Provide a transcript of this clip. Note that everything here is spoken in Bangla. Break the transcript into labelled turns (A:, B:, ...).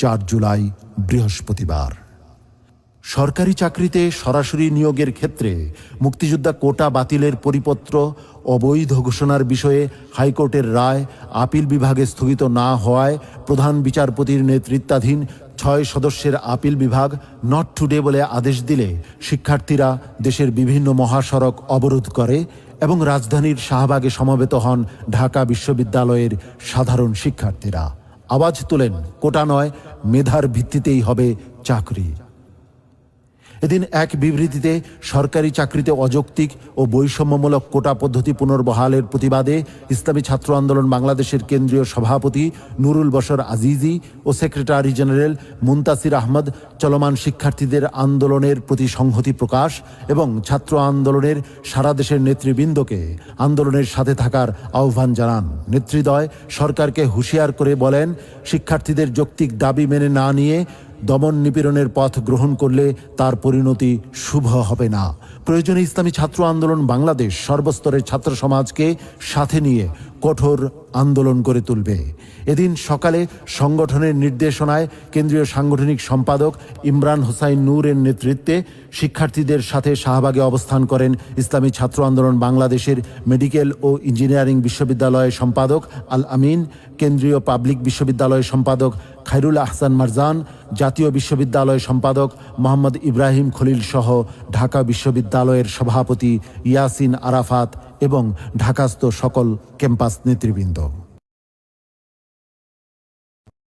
A: 4 জুলাই বৃহস্পতিবার। সরকারি চাকরিতে সরাসরি নিয়োগের ক্ষেত্রে মুক্তিযোদ্ধা কোটা বাতিলের পরিপত্র অবৈধ ঘোষণার বিষয়ে হাইকোর্টের রায় আপিল বিভাগে স্থগিত না হওয়ায় প্রধান বিচারপতির নেতৃত্বাধীন 6 সদস্যের আপিল বিভাগ নট টুডে বলে আদেশ দিলে শিক্ষার্থীরা দেশের বিভিন্ন মহাসড়ক অবরোধ করে এবং রাজধানীর শাহবাগে সমবেত হন ঢাকা বিশ্ববিদ্যালয়ের সাধারণ শিক্ষার্থীরা। আওয়াজ তোলেন, কোটা নয়, মেধার ভিত্তিতেই হবে চাকরি। এদিন এক বিবৃতিতে সরকারি চাকরিতে অযৌক্তিক ও বৈষম্যমূলক কোটা পদ্ধতি পুনর্বহালের প্রতিবাদে ইসলামী ছাত্র আন্দোলন বাংলাদেশের কেন্দ্রীয় সভাপতি নুরুল বশর আজিজি ও সেক্রেটারি জেনারেল মুনতাসির আহমদ চলমান শিক্ষার্থীদের আন্দোলনের প্রতি সংহতি প্রকাশ এবং ছাত্র আন্দোলনের সারা দেশের নেতৃবৃন্দকে আন্দোলনের সাথে থাকার আহ্বান জানান। নেতৃদ্বয় সরকারকে হুঁশিয়ার করে বলেন, শিক্ষার্থীদের যৌক্তিক দাবি মেনে না নিয়ে দমন নিপীড়নের পথ গ্রহণ করলে তার পরিণতি শুভ হবে না। প্রয়োজনে ইসলামী ছাত্র আন্দোলন বাংলাদেশ সর্বস্তরের ছাত্র সমাজকে সাথে নিয়ে কঠোর আন্দোলন গড়ে তুলবে। এদিন সকালে সংগঠনের নির্দেশনায় কেন্দ্রীয় সাংগঠনিক সম্পাদক ইমরান হোসাইন নূরের নেতৃত্বে শিক্ষার্থীদের সাথে শাহবাগে অবস্থান করেন ইসলামী ছাত্র আন্দোলন বাংলাদেশের মেডিকেল ও ইঞ্জিনিয়ারিং বিশ্ববিদ্যালয়ের সম্পাদক আল আমিন, কেন্দ্রীয় পাবলিক বিশ্ববিদ্যালয়ের সম্পাদক খায়রুল আহসান মারজান, জাতীয় বিশ্ববিদ্যালয় সম্পাদক মোহাম্মদ ইব্রাহিম খলিল সহ ঢাকা বিশ্ববিদ্যালয়ের সভাপতি ইয়াসিন আরাফাত এবং ঢাকাস্থ সকল ক্যাম্পাস নেতৃবৃন্দ।